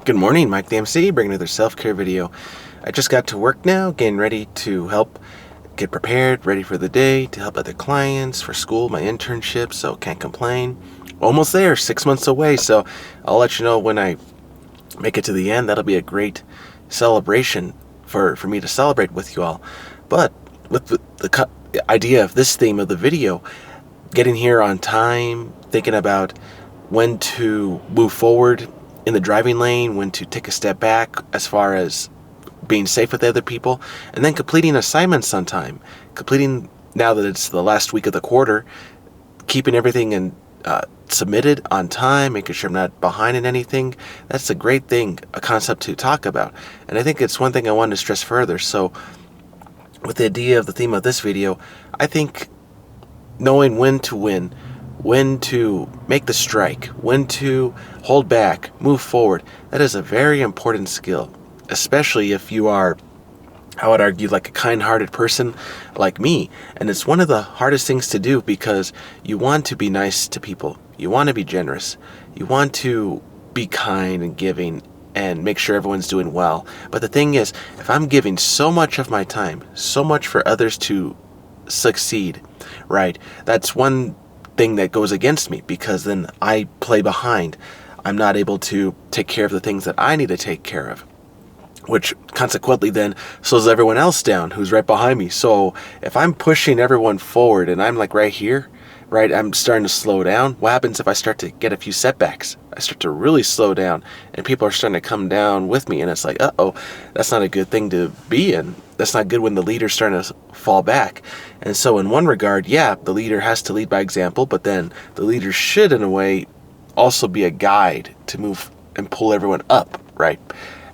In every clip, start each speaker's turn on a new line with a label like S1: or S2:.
S1: Good morning, Mike the MC, bringing another self-care video. I just got to work now, getting ready to help get prepared, ready for the day, to help other clients, for school, my internship, so can't complain. Almost there, 6 months away, so I'll let you know when I make it to the end. That'll be a great celebration for me to celebrate with you all. But with the idea of this theme of the video, getting here on time, thinking about when to move forward in the driving lane, when to take a step back as far as being safe with other people, and then completing assignments on time. Completing, now that it's the last week of the quarter, keeping everything submitted on time, making sure I'm not behind in anything. That's a great thing, a concept to talk about. And I think it's one thing I wanted to stress further. So with the idea of the theme of this video, I think knowing when to win, when to make the strike, when to hold back, move forward, that is a very important skill, especially if you are, I would argue, like a kind-hearted person like me. And it's one of the hardest things to do because you want to be nice to people. You want to be generous. You want to be kind and giving and make sure everyone's doing well. But the thing is, if I'm giving so much of my time, so much for others to succeed, right, that's one thing that goes against me, because then I play behind. I'm not able to take care of the things that I need to take care of, which consequently then slows everyone else down who's right behind me. So if I'm pushing everyone forward and I'm like right here, right, I'm starting to slow down. What happens if I start to get a few setbacks? I start to really slow down and people are starting to come down with me, and it's like, uh-oh, that's not a good thing to be in. That's not good when the leader's starting to fall back. And so in one regard, yeah, the leader has to lead by example, but then the leader should, in a way, also be a guide to move and pull everyone up, right?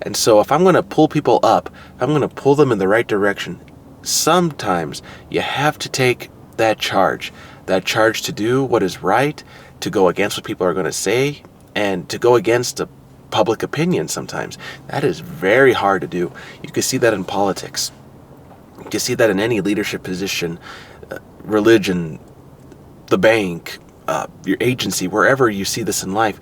S1: And so if I'm going to pull people up, if I'm going to pull them in the right direction, sometimes you have to take that charge to do what is right, to go against what people are going to say, and to go against the public opinion sometimes. That is very hard to do. You can see that in politics. You can see that in any leadership position, religion, the bank, your agency, wherever you see this in life.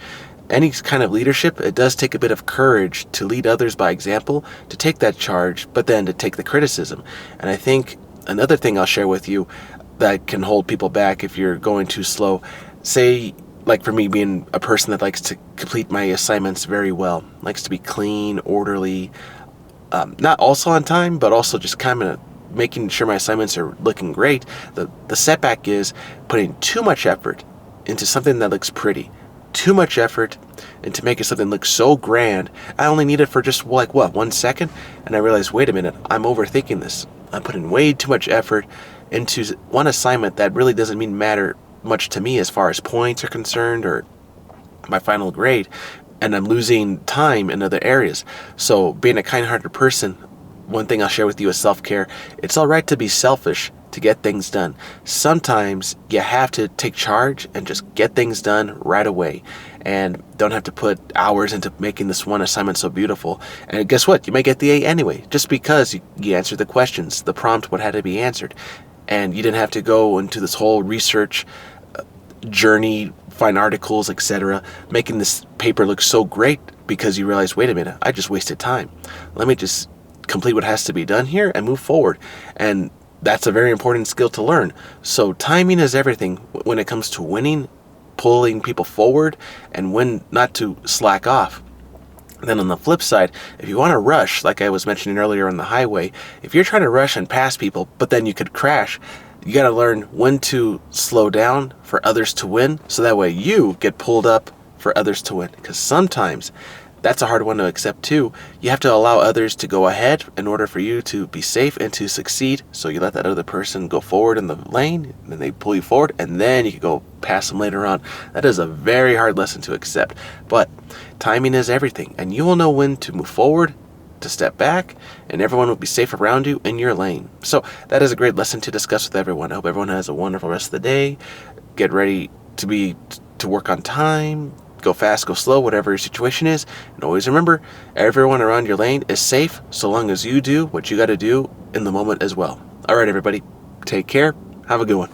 S1: Any kind of leadership, it does take a bit of courage to lead others by example, to take that charge, but then to take the criticism. And I think another thing I'll share with you that can hold people back if you're going too slow, say, like for me, being a person that likes to complete my assignments very well, likes to be clean, orderly, not also on time, but also just kind of making sure my assignments are looking great. The setback is putting too much effort into something that looks pretty, too much effort into making something look so grand. I only need it for just like, what, 1 second? And I realized, wait a minute, I'm overthinking this. I'm putting way too much effort into one assignment that really doesn't matter much to me as far as points are concerned or my final grade, and I'm losing time in other areas. So being a kind-hearted person, one thing I'll share with you is self-care. It's all right to be selfish to get things done. Sometimes you have to take charge and just get things done right away, and don't have to put hours into making this one assignment so beautiful. And guess what? You may get the A anyway, just because you answered the questions, the prompt, what had to be answered. And you didn't have to go into this whole research journey, find articles, etc., making this paper look so great because you realize, wait a minute, I just wasted time. Let me just complete what has to be done here and move forward. And that's a very important skill to learn. So timing is everything when it comes to winning, pulling people forward, and when not to slack off. Then on the flip side, if you want to rush, like I was mentioning earlier on the highway, if you're trying to rush and pass people, but then you could crash, you got to learn when to slow down for others to win, so that way you get pulled up for others to win. Because sometimes that's a hard one to accept too. You have to allow others to go ahead in order for you to be safe and to succeed. So you let that other person go forward in the lane, and then they pull you forward, and then you can go pass them later on. That is a very hard lesson to accept. But timing is everything, and you will know when to move forward, to step back, and everyone will be safe around you in your lane. So that is a great lesson to discuss with everyone. I hope everyone has a wonderful rest of the day. Get ready to work on time. Go fast, go slow, whatever your situation is. And always remember, everyone around your lane is safe so long as you do what you got to do in the moment as well. All right, everybody, take care. Have a good one.